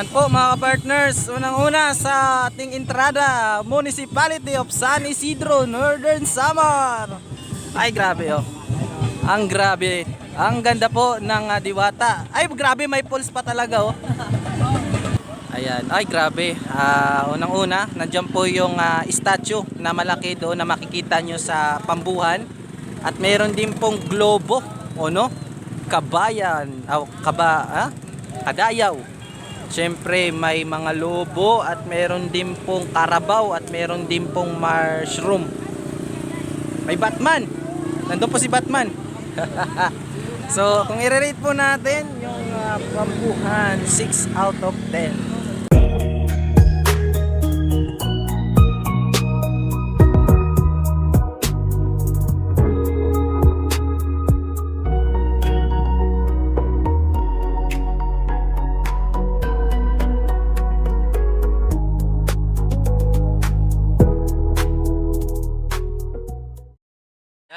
Yan po mga partners, unang-una sa ating entrada, Municipality of San Isidro, Northern Samar. Ay grabe oh. Ang grabe. Ang ganda po ng Diwata. Ay grabe, may pulse pa talaga oh. Ayan, ay grabe. Unang-una, nandiyan po yung statue na malaki doon na makikita nyo sa Pambuhan. At meron din pong globo, o no? Kabayan, Kadayaw. Siyempre may mga lobo at meron din pong karabaw at meron din pong mushroom. May Batman. Nandun po si Batman. So, kung i-rate po natin yung Pambuhan, 6 out of 10.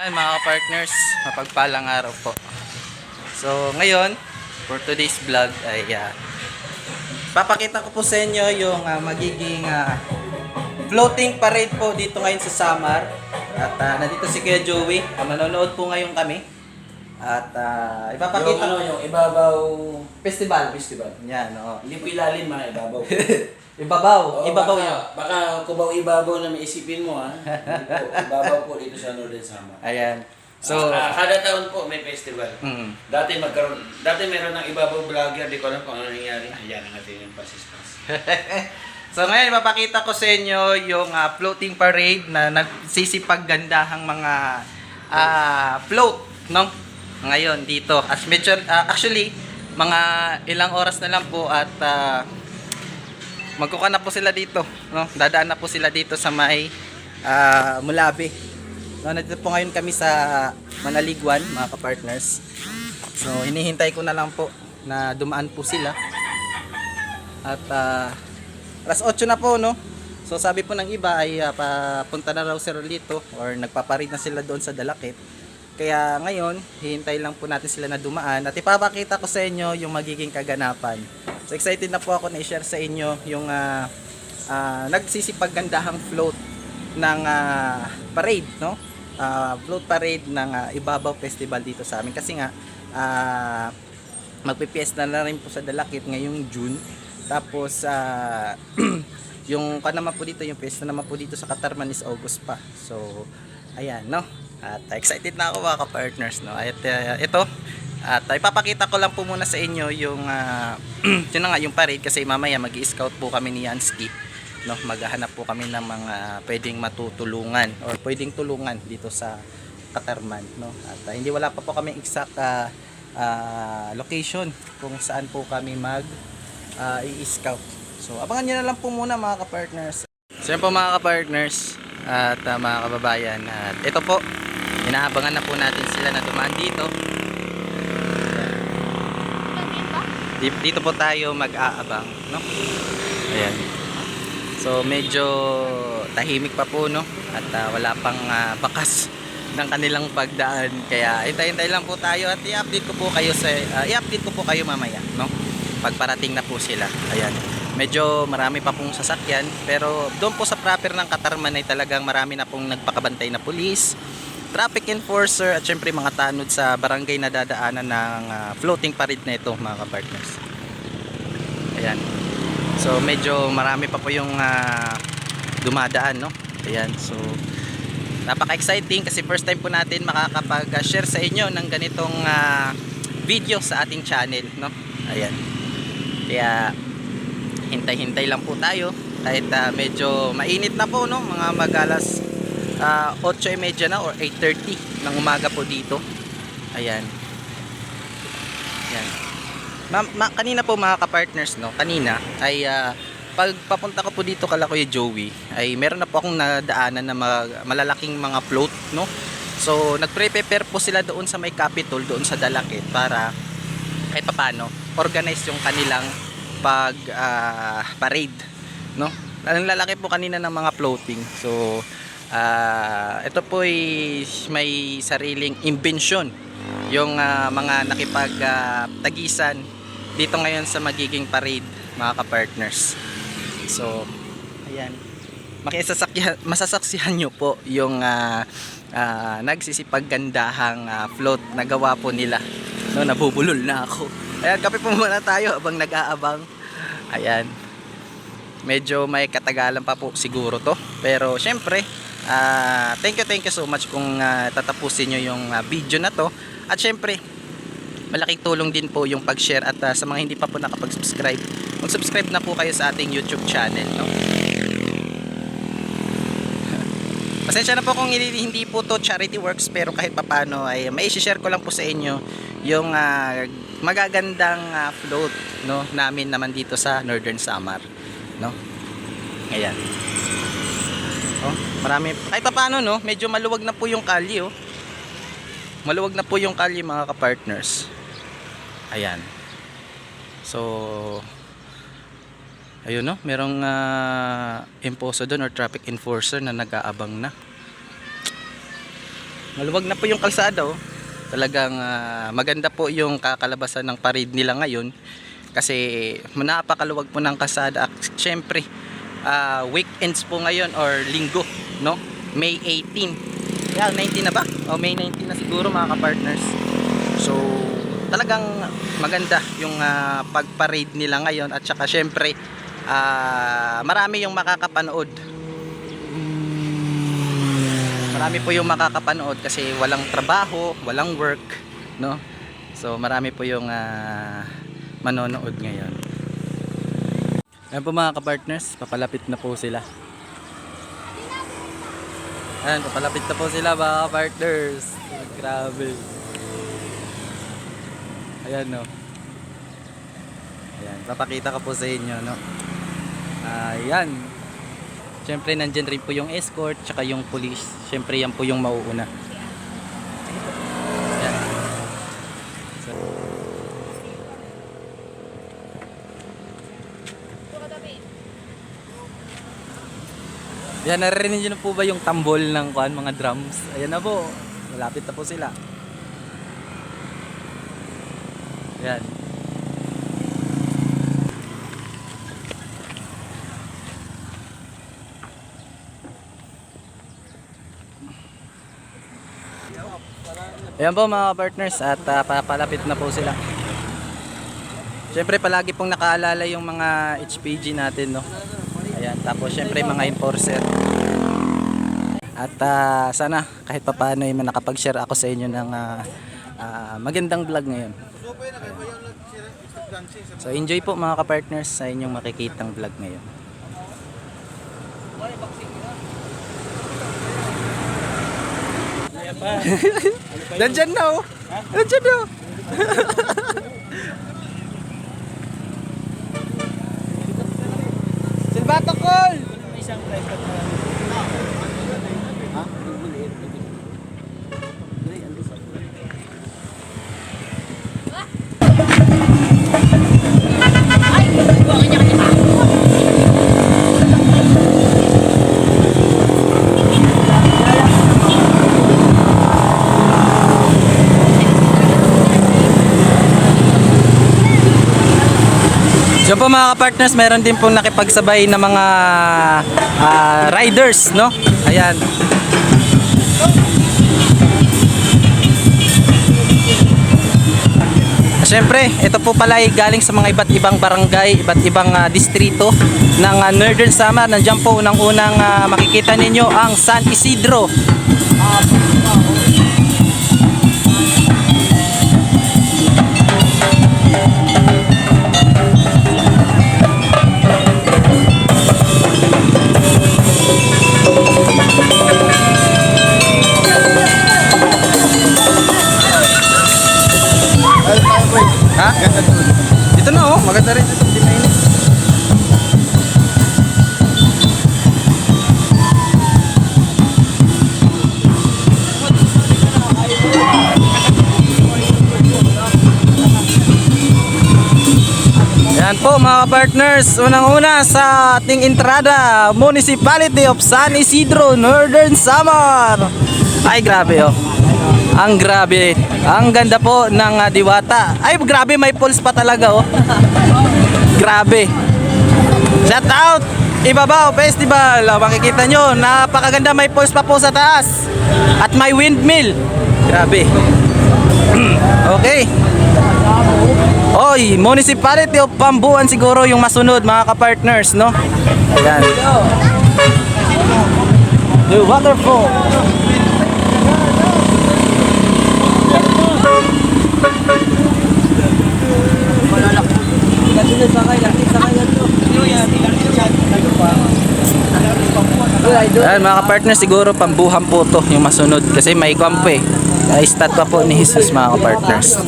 Yan mga partners, mapagpalang araw po. So ngayon, for today's vlog ay papakita ko po sa inyo yung magiging floating parade po dito ngayon sa Samar. At nandito si Kuya Joey, manonood po ngayon kami. At ipapakita yung, yung Ibabaw festival. Yan, oo. Hindi po ilalim, mga ibabaw. Ibabaw, ibabaw baka, yun. baka kubaw ibabaw na may isipin mo, ha? Hindi po. Ibabaw po dito sa Northern Samar. Ayan. So, kada taon po may festival. mm. Dati meron ng Ibabaw vlogger, di ko alam kung ano nangyari. Ayan ang ating yung pasispas. So ngayon mapakita ko sa inyo yung floating parade na nagsisipaggandahang mga float, no? Ngayon dito. As medyo, actually, mga ilang oras na lang po at magkuka na po sila dito, no? Dadaan na po sila dito sa may Mulabi. No, nandito po ngayon kami sa Manaliguan, mga ka-partners. So hinihintay ko na lang po na dumaan po sila. At alas 8 na po, no? So sabi po ng iba ay papunta na raw si Rolito or nagpaparid na sila doon sa Dalakit. Kaya ngayon, hihintay lang po natin sila na dumaan at ipapakita ko sa inyo yung magiging kaganapan. So excited na po ako na i-share sa inyo yung nagsisipaggandahang float ng parade, no? Float parade ng Ibabaw Festival dito sa amin kasi nga magpipiesta na rin po sa Dalakit ngayong June. Tapos yung naman po dito, yung fiesta naman po dito sa Katarman is August pa. So ayan, no? At excited na ako mga ka-partners, no? At ito, at ipapakita ko lang po muna sa inyo yung yun na nga, yung parade kasi mamaya mag-i-scout po kami ni Yansky, no? Maghahanap po kami ng mga pwedeng matutulungan or pwedeng tulungan dito sa Katarman, no? At hindi wala pa po kami exact location kung saan po kami i-scout. So abangan nyo na lang po muna mga ka-partners. So yan po mga ka-partners at mga kababayan, at ito po, inaabangan na po natin sila na dumaan dito. Dito po tayo mag-aabang, no? Ayan. So medyo tahimik pa po, no? At wala pang bakas ng kanilang pagdaan. Kaya hintay-hintay lang po tayo at i-update ko po kayo mamaya, no? Pagparating na po sila. Ayan. Medyo marami pa pong sasakyan, pero doon po sa proper ng Katarman ay talagang marami na pong nagpakabantay na pulis, traffic enforcer at syempre mga tanod sa barangay na dadaanan ng floating parade na ito mga ka-partners. Ayan. So medyo marami pa po yung dumadaan, no? Ayan. So napaka-exciting kasi first time po natin makakapag-share sa inyo ng ganitong video sa ating channel, no? Ayan. Kaya hintay-hintay lang po tayo kahit medyo mainit na po, no? Mga mag-alas 8:30 na or 8:30 ng umaga po dito. Ayan. Ayan. Kanina po mga ka-partners, no? Kanina ay pag papunta ko po dito kala Kuya Joey ay meron na po akong nadaanan na malalaking mga float, no? So nagpre-prepare po sila doon sa may Capitol, doon sa Dalakit para kahit paano organize yung kanilang parade, no? Ang lalaki po kanina ng mga floating. So ito po ay may sariling imbensyon yung mga nakipagtagisan dito ngayon sa magiging parade, mga ka-partners. So, ayan. Masasaksihan nyo po yung nagsisipagandahang float na gawa po nila. No, nabubulol na ako. Ayan, kape po muna tayo habang nag-aabang. Ayan. Medyo may katagalan pa po siguro to. Pero syempre, thank you so much kung tatapusin nyo yung video na to. At syempre, malaking tulong din po yung pag-share. At sa mga hindi pa po nakapag-subscribe, mag-subscribe na po kayo sa ating YouTube channel, no? Pasensya na po kung hindi po to charity works, pero kahit papano ay may i-share ko lang po sa inyo yung magagandang float, no, namin naman dito sa Northern Samar, no? Ayan. Oh, marami kahit papano, no, medyo maluwag na po yung kalye, oh. Maluwag na po yung kalye, mga ka-partners. Ayan. So ayun, no, merong imposto doon or traffic enforcer na nag-aabang na. Maluwag na po yung kalsada, oh. Talagang maganda po yung kakalabasan ng parade nila ngayon kasi napakaluwag po ng kalsada. At syempre, weekends po ngayon or linggo, no? May 18. Yeah, 19 na ba? O May 19 na siguro, mga ka-partners. So talagang maganda yung pag-parade nila ngayon. At saka syempre, marami yung makakapanood. Marami po yung makakapanood kasi walang trabaho, walang work, no? So marami po yung manonood ngayon. Ayan po, mga ka-partners, papalapit na po sila. Ayan, papalapit na po sila, mga ka-partners. Grabe. Ayan, no. Ayan, papakita ko po sa inyo, no. Ayan. Siyempre nandyan rin po yung escort tsaka yung police. Siyempre yan po yung mauuna. Ayan. So, yan, naririnig nyo na po ba yung tambol ng mga drums? Ayan na po. Malapit na po sila. Ayan. Ayan po, mga partners, at papalapit na po sila. Siyempre palagi pong nakaalala yung mga HPG natin, no. Ayan, tapos siyempre mga enforcer. At sana kahit papaano ay nakapag-share ako sa inyo ng magandang vlog ngayon. So enjoy po, mga ka-partners, sa inyong makikitang vlog ngayon. Nandyan na, oh. Nandyan na, oh. Silbato call! Isang private na. Ha? Ay, buwangin niya kanina. Diyan po, mga ka-partners, meron din pong nakipagsabay na mga riders, no? Ayan. Siyempre, ito po pala ay galing sa mga iba't ibang barangay, iba't ibang distrito ng Northern Samar. Nandiyan po unang-unang makikita ninyo ang San Isidro. Ha? Ito na, oh, maganda rin ito, di mainit. Yan po, mga partners, unang-una sa ating entrada, Municipality of San Isidro, Northern Samar. Ay, grabe, oh. Ang grabe. Ang ganda po ng Diwata. Ay, grabe, may pulse pa talaga, oh. Grabe. Shout out! Ibabaw Festival. Makikita nyo, napakaganda, may pulse pa po sa taas. At may windmill. Grabe. Okay. Oy, Municipality of Pambuan siguro yung masunod, mga ka-partners, no? Ayan. The waterfall. Ayan, mga ka-partners, siguro Pambuhan po to yung masunod kasi may kwampo eh. Statwa po ni Jesus, mga ka-partners.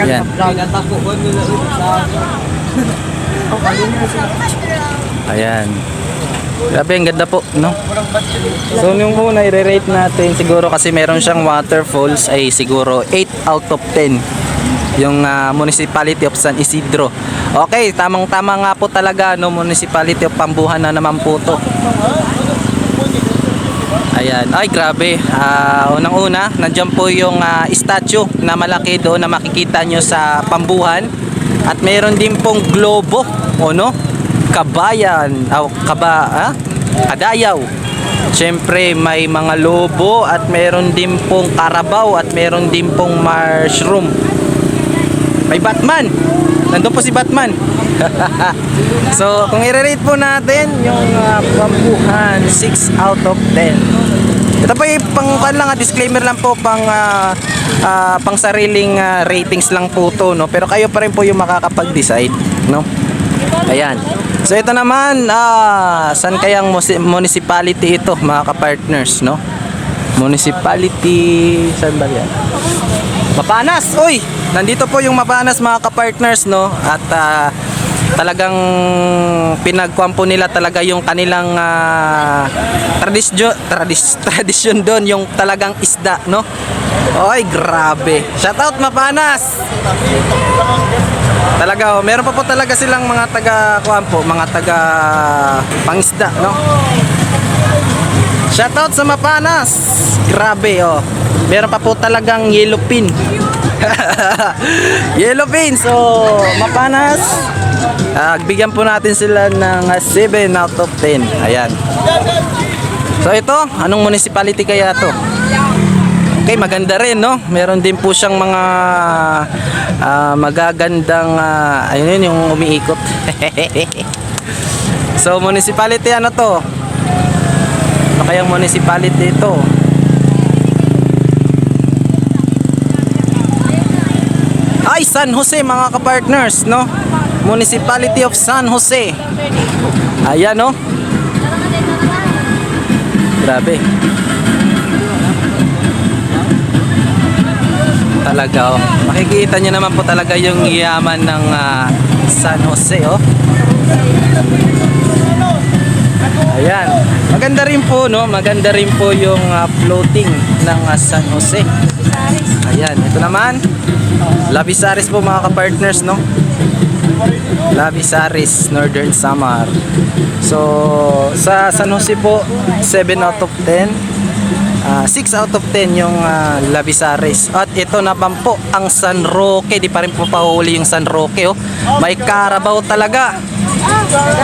Ayan. Ayan. Grabe, ang ganda po, no? So, yung una i-rate natin siguro kasi meron siyang waterfalls ay siguro 8 out of 10 yung Municipality of San Isidro. Okay, tamang-tama nga po talaga, no? Municipality of Pambuhan na naman po to. Ayan, ay grabe. Unang-una, nandiyan po yung statue na malaki doon na makikita nyo sa Pambuhan. At meron din pong globo, o no? Kabayan, Kadayaw. Siyempre may mga lobo at meron din pong karabaw at meron din pong mushroom. May Batman. Nandun po si Batman. So, kung i-rate po natin yung Pambuhan, 6 out of 10. Ito po yung disclaimer lang po, pang sariling ratings lang po to, no? Pero kayo pa rin po yung makakapag-decide, no? Ayan. So ito naman, saan kayang municipality ito, mga ka-partners, no? Municipality, saan ba yan? Mapanas! Uy! Nandito po yung Mapanas, mga ka-partners, no? At talagang pinagkwampo nila talaga yung kanilang tradisyon doon, yung talagang isda, no? Oy, grabe. Shout out Mapanas. Talaga, meron pa po talaga silang mga taga-kwampo, mga taga pangisda, no? Shout out sa Mapanas. Grabe, oh. Meron pa po talagang yellow pin. Yellow pin. So, Mapanas, bigyan po natin sila ng 7 out of 10. Ayan. So ito, anong municipality kaya to? Okay, maganda rin, no? Meron din po siyang mga magagandang ayun yun, yung umiikot. So municipality, ano to? Ano kayang municipality ito? Ay, San Jose, mga ka-partners, no? Municipality of San Jose. Ayan, no? Grabe. Talaga, oh. Makikita nyo naman po talaga yung yaman ng San Jose, oh. Ayan. Maganda rin po, no? Maganda rin po yung floating ng San Jose. Ayan. Ito naman, Labisaris po, mga ka-partners, no? Labisaris, Northern Samar. So, sa San Jose po, 7 out of 10. 6 out of 10 yung Labisaris. At ito naman po ang San Roque. Di pa rin po pahuli yung San Roque, oh. May karabaw talaga.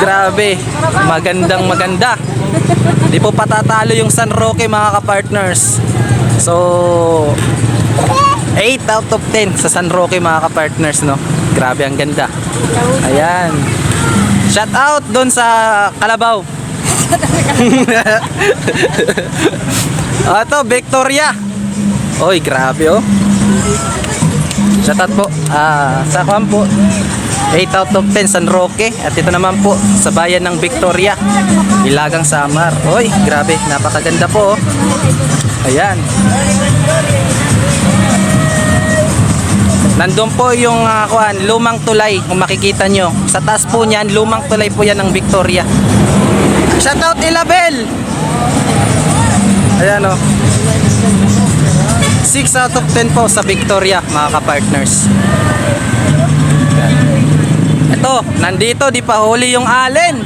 Grabe. Magandang maganda. Di po patatalo yung San Roque, mga ka-partners. So 8 out of 10 sa San Roque, mga ka-partners, no? Grabe, ang ganda. Ayan. Shout out doon sa Kalabaw. Ito, Victoria. Oy, grabe, oh. Shout out po sa Kampo, 8 out of 10 San Roque. At ito naman po sa bayan ng Victoria, Ilagang Samar. Oy, grabe, napakaganda po, oh. Ayan. Nandun po yung lumang tulay, kung makikita nyo. Sa taas po niyan, lumang tulay po yan ng Victoria. Shout out Ilabel. Ayan, oh. 6 out of 10 po sa Victoria, mga ka-partners. Ito, nandito, di pa huli yung allen.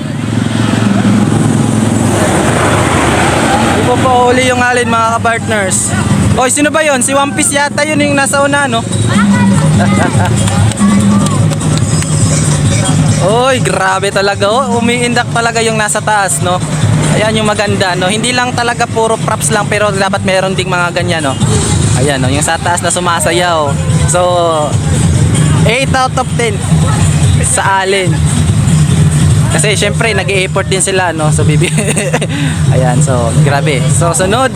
Di pa huli yung allen, mga ka-partners. Oy, sino ba yon? Si One Piece yata yun yung nasa una, no? Oy, grabe talaga. Oh, umiindak talaga yung nasa taas, no? Ayan yung maganda, no? Hindi lang talaga puro props lang, pero dapat meron ding mga ganyan, no? Ayan, no? Yung sa taas na sumasayaw. So, 8 out of 10 sa alin. Kasi syempre nag-i-effort din sila, no? So bibi. Ayan, so grabe. So sunod,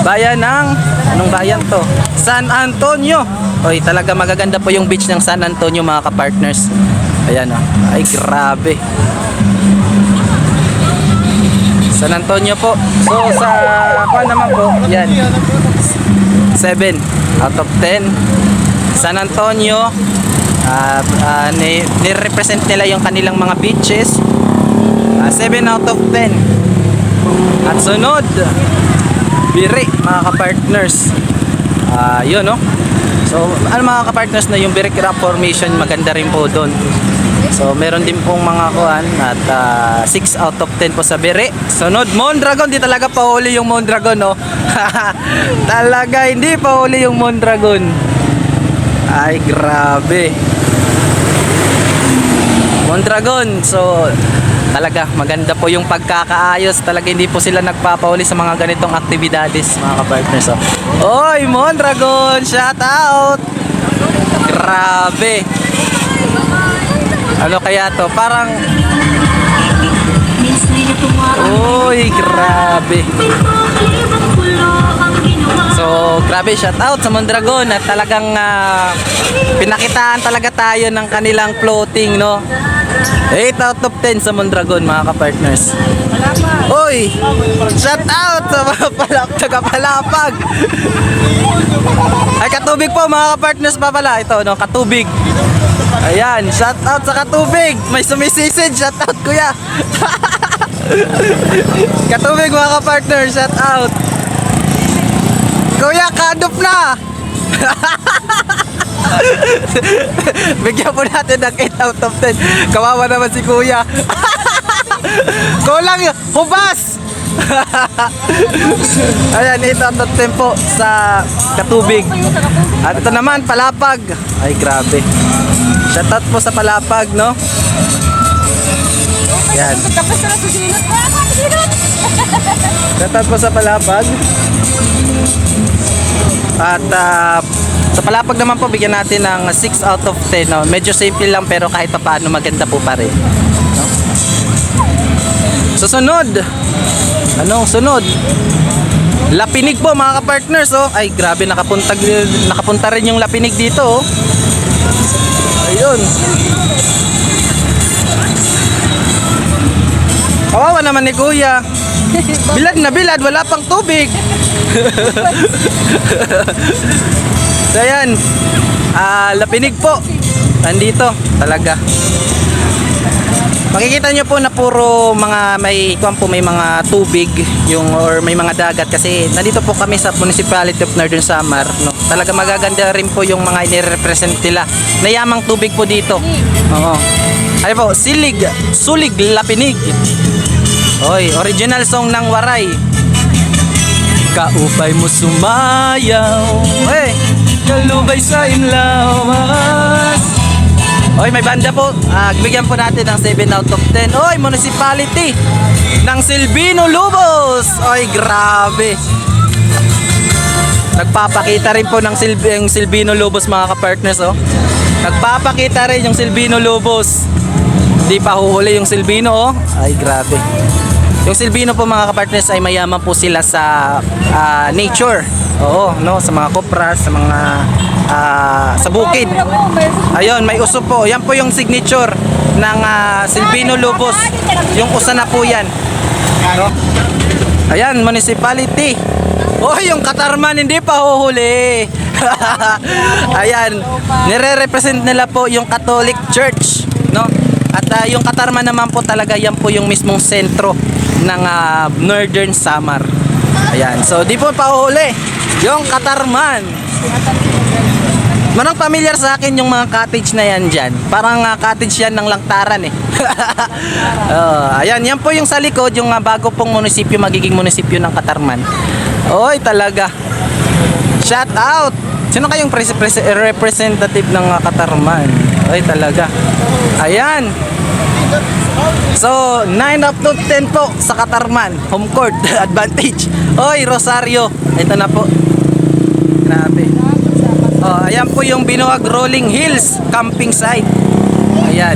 bayan ng anong bayan to? San Antonio. Oy, talaga magaganda po yung beach ng San Antonio, mga ka-partners. Ayan, oh. Ay grabe. San Antonio po. So sa ako naman po, yan. 7 out of 10. San Antonio. Ni-represent nila yung kanilang mga beaches. 7 out of 10. At sunod, Biri, mga ka-partners. Yun, no? So, ano mga ka-partners, na yung Biri Rock Formation, maganda rin po doon. So, meron din pong mga kuhan. At 6 out of 10 po sa Biri. Sunod, Mondragon. Di talaga pahuli yung Mondragon, no? Talaga, hindi pahuli yung Mondragon. Ay, grabe. Mondragon. So, talaga maganda po yung pagkakaayos. Talaga hindi po sila nagpapauli sa mga ganitong aktibidades, mga ka-partners. So, oy, Mondragon, shout out. Grabe. Ano kaya to? Parang oy, grabe. So, grabe, shout out sa Mondragon at talagang pinakitaan talaga tayo ng kanilang floating, no? 8 out of 10 sa Mondragon, mga ka-partners. Oy, shout out sa mga taga-Palapag. Ay, Katubig po, mga ka-partners pa pala. Ito, no, Katubig. Ayan, shout out sa Katubig. May sumisisid, shout out kuya. Katubig, mga ka-partners, shout out. Kuya, kadop na. Bigyan po natin ng 8 out of 10. Kawawa naman si kuya. Kulang yun, hubas. Ayan, 8 out of 10 po sa Katubig. At ito naman, Palapag. Ay, grabe. Shoutout po sa Palapag, no? Yan. Shoutout po sa Palapag. At sa Palapag naman po, bigyan natin ng 6 out of 10, no? Medyo simple lang, pero kahit pa paano maganda po pa rin, no? Susunod, anong sunod? Lapinig po, mga ka-partners, oh. Ay, grabe, nakapunta rin yung Lapinig dito, oh. Ayun. Kawawa naman ni kuya. Bilad na bilad, wala pang tubig. So ayan, Lapinig po, nandito talaga. Makikita nyo po na puro mga may mga tubig yung, or may mga dagat, kasi nandito po kami sa Municipality of Northern Samar, no? Talaga magaganda rin po yung mga inirepresent nila. Nayamang tubig po dito. Oo. Ay po, Sulig Lapinig. Oy, original song ng Waray. Kaupay mo sumayaw, eh, kalubay sa inlawas. Oy, may banda po. Bigyan po natin ng 7 out of 10. Oy, Municipality ng Silvino Lubos. Oy, grabe. Nagpapakita rin po ng Silvino Lubos, mga ka-partners, oh. Nagpapakita rin yung Silvino Lubos. Hindi pa huhuli yung Silvino, oh. Ay, grabe. Yung Silvino po, mga ka-partners, ay mayaman po sila sa nature. Oo, no, sa mga kopras, sa mga sa bukid. Ayun, may uso po. Yan po yung signature ng Silvino Lubos. Yung usa na po yan, no? Ayan, Municipality. Oh, yung Katarman hindi pa huhuli. Ayan, nire-represent nila po yung Catholic Church, no? At yung Katarman naman po talaga, yan po yung mismong sentro ng Northern Samar. Ayan, so di po pa huhuli yung Katarman. Manang familiar sa akin yung mga cottage na yan dyan. Parang cottage yan ng Langtaran, eh. Ayan, yan po yung sa likod, yung bago pong munisipyo, magiging munisipyo ng Katarman. Oy, talaga. Shout out! Sino kayong representative ng Katarman? Ay talaga. Ayan. So, 9 up to 10 po sa Katarman. Home court advantage. Oy, Rosario. Ito na po. Grabe. Oh, ayan po yung Binuag Rolling Hills camping site. Ayan.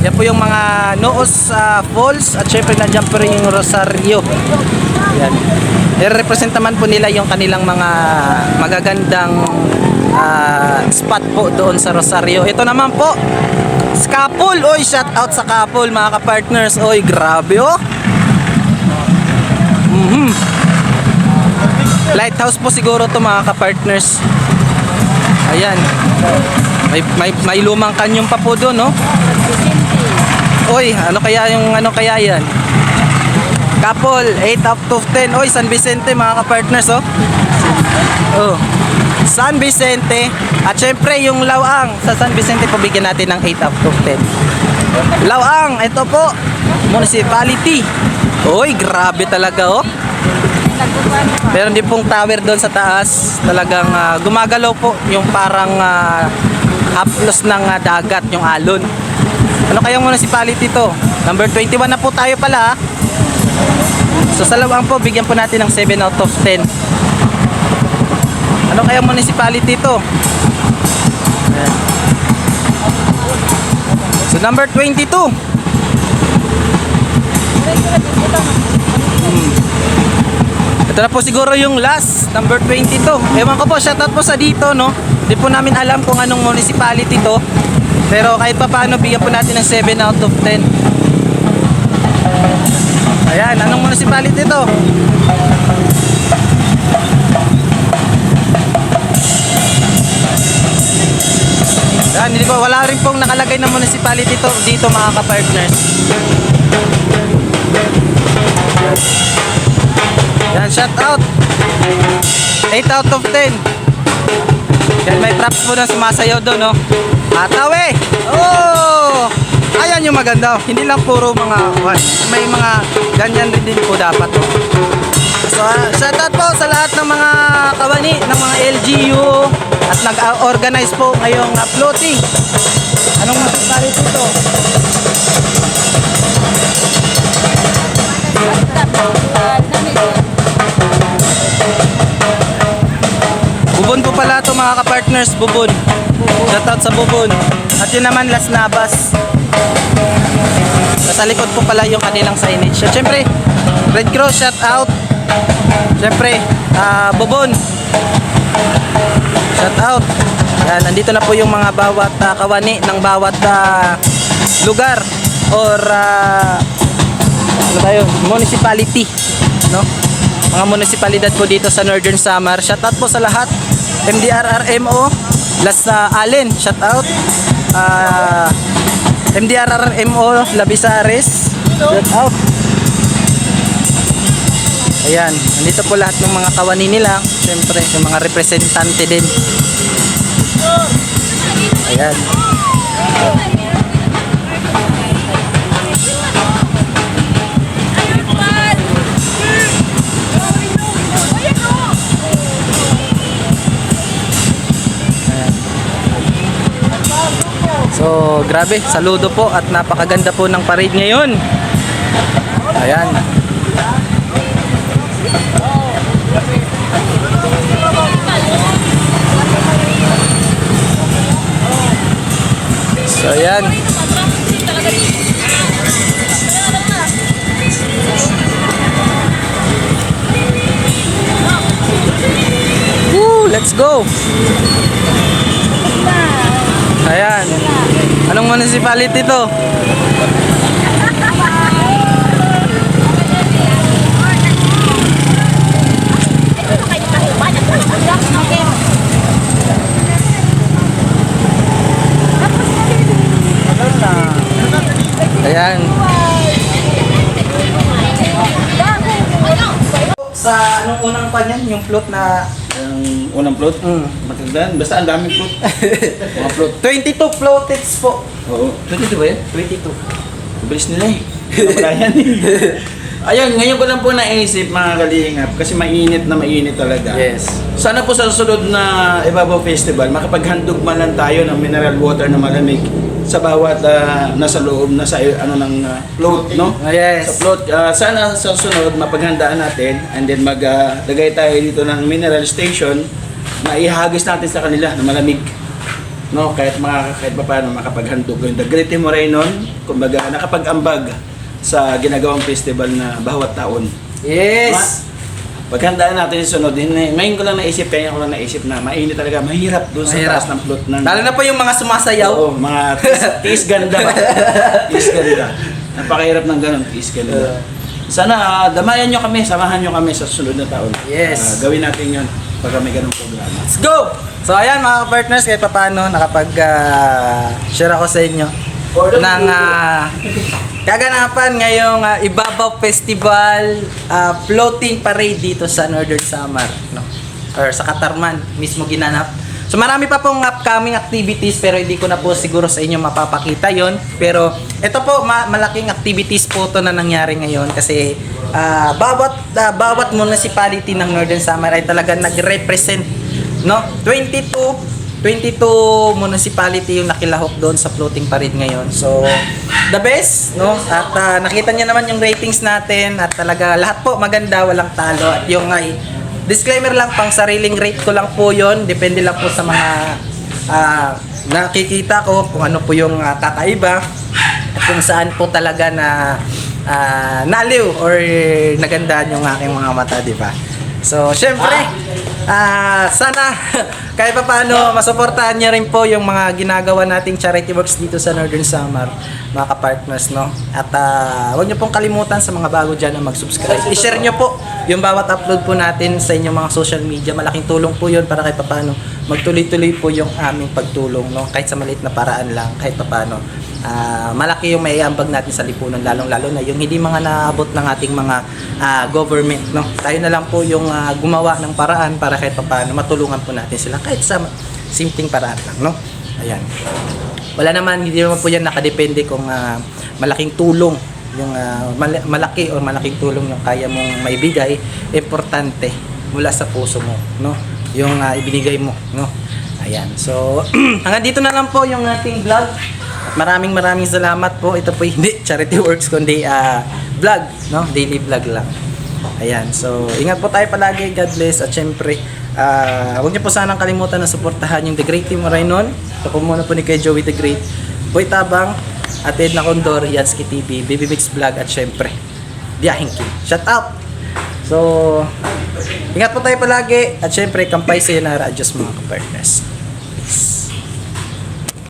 Yan po yung mga Noos Falls at syempre nandiyan po rin yung Rosario. Ayan. I-represent naman po nila yung kanilang mga magagandang spot po doon sa Rosario. Ito naman po, Scapul. Oy, shout out sa Scapul mga ka-partners. Oy, grabe oh. Lighthouse po siguro to mga ka-partners. Ayan. May lumang kanyong pa po doon, no? Oy, ano kaya yan? Couple, 8 up to 10. Oy, San Vicente mga ka-partners, oh. Oh. San Vicente. At syempre yung Lawang sa San Vicente po bigyan natin ng 8 up to 10. Lawang, ito po. Municipality. Oy, grabe talaga, oh. Meron din pong tower doon sa taas. Talagang gumagalaw po yung parang haplos ng dagat, yung alon. Ano kayang municipality to? Number 21 na po tayo pala. So sa Lawang po, bigyan po natin ng 7 out of 10. Ano kayang municipality to? Ayan. So number 22. Ito na po siguro yung last, number 22. Ewan ko po, shoutout po sa dito, no? Hindi po namin alam kung anong municipality to. Pero kahit pa paano, bigyan po natin ng 7 out of 10. Ayan, anong municipality to? Ayan, hindi po, wala rin pong nakalagay na municipality to dito mga ka-partners. Yan, shout out 8 out of 10. Yan, may props po na sumasayaw doon, no? Atawe! Oh! Ayan yung maganda. Hindi lang puro mga may mga ganyan rin din po dapat. So, shout out po sa lahat ng mga kawani, ng mga LGU at nag-organize po ngayong floating. Anong masasabi dito? Bubon po pala ito mga ka-partners, Bubon. Shoutout sa Bubon. At yun naman Las Navas. Sa likod po pala yung kanilang signage. At syempre, Red Cross shoutout. Syempre, Bubon. Shoutout. Yan, nandito na po yung mga bawat kawani ng bawat lugar or ano tayo, municipality, no? Mga munisipalidad po dito sa Northern Samar. Shoutout po sa lahat. MDRRMO Las Allen, shoutout. MDRRMO Labisares, shoutout. Ayan, nandito po lahat ng mga kawani nila. Siyempre, yung mga representante din. Ayan. So, grabe, saludo po at napakaganda po ng parade ngayon. Ayan. So, ayan. Woo, let's go. Ayan. Anong municipality to? Ayan. Sa anong unang pa niyan? Yung float na... Yung unang float? Matagdan. Basta ang daming float. Mga float. 22 floateds po. Oo. 22 ba yan? 22. Bilis nila eh. Kamalayan eh. Ayun, ngayon ko lang po naisip mga kalingap kasi mainit na mainit talaga. Yes. Sana po sa susunod na Ibabaw Festival, makapaghandog man lang tayo ng mineral water na malamig sa bawat nasa loob, nasa ano ng float, no? Yes. Sa float, sana sa susunod mapaghandaan natin and then maglagay tayo dito ng mineral station na ihagis natin sa kanila na malamig. No, kahit pa paano makapaghandog yung The Great Morenon, kumbaga nakapag-ambag sa ginagawang festival na bawat taon. Yes. Paghandaan natin yung sunod, ngayon ko lang naisip, kaya ko lang naisip na mainit talaga, mahirap doon sa Mahirap. taas ng float ng... Lalo na po yung mga sumasayaw. Oo, mga tiis ganda ba? Tiis ganda. Napakahirap ng ganun, tiis ganda. Sana damayan nyo kami, samahan nyo kami sa susunod na taon. Yes. Gawin natin yun pagka may ganung programa. Let's go! So ayan mga partners, kahit pa paano nakapag-share ako sa inyo ng kaganapan ngayong Ibabaw Festival floating parade dito sa Northern Samar, no? Or sa Katarman mismo ginanap. So marami pa pong upcoming activities pero hindi ko na po siguro sa inyo mapapakita yon. Pero ito po malaking activities po to na nangyari ngayon kasi bawat municipality ng Northern Samar ay talagang nag-represent, no? 22 municipality yung nakilahok doon sa floating parade ngayon. So, the best, no? At nakita niyo naman yung ratings natin at talaga lahat po maganda, walang talo. At yung disclaimer lang, pang sariling rate ko lang po yon. Depende lang po sa mga nakikita ko kung ano po yung kakaiba at kung saan po talaga na naliw or nagandaan yung aking mga mata, di ba? So, syempre, sana kahit pa paano masuportahan niyo rin po yung mga ginagawa nating charity works dito sa Northern Samar, mga kapartners, no? At huwag niyo pong kalimutan sa mga bago dyan na mag-subscribe. I-share niyo po yung bawat upload po natin sa inyong mga social media. Malaking tulong po yun para kahit pa paano magtuloy-tuloy po yung aming pagtulong, no? Kahit sa maliit na paraan lang, kahit pa paano. Malaki yung maiambag natin sa lipunan, lalong-lalo na yung hindi mga naabot ng ating mga government, no? Tayo na lang po yung gumawa ng paraan para kahit paano matulungan po natin sila kahit sa simpleng paraan lang, no? Ayan. Wala naman, hindi naman po yan nakadepende kung malaking tulong yung malaki o malaking tulong yung kaya mong maibigay. Importante mula sa puso mo, no? Yung ibinigay mo, no? Ayan. So, hanggang dito na lang po yung ating vlog. At maraming salamat po. Ito po hindi charity works kundi vlog, no? Daily vlog lang. Ayan. So, ingat po tayo palagi. God bless. At syempre, huwag niyo po sanang kalimutan na suportahan yung The Great Team Morenon. Ito po muna po ni kay Joey The Great, Boy Tabang, at Edna Condor, Yansky TV, Baby Mix Vlog, at syempre, Biyahing King. Shout out! So, ingat po tayo palagi. At syempre, kampay sayonara. Adios mga kapartners.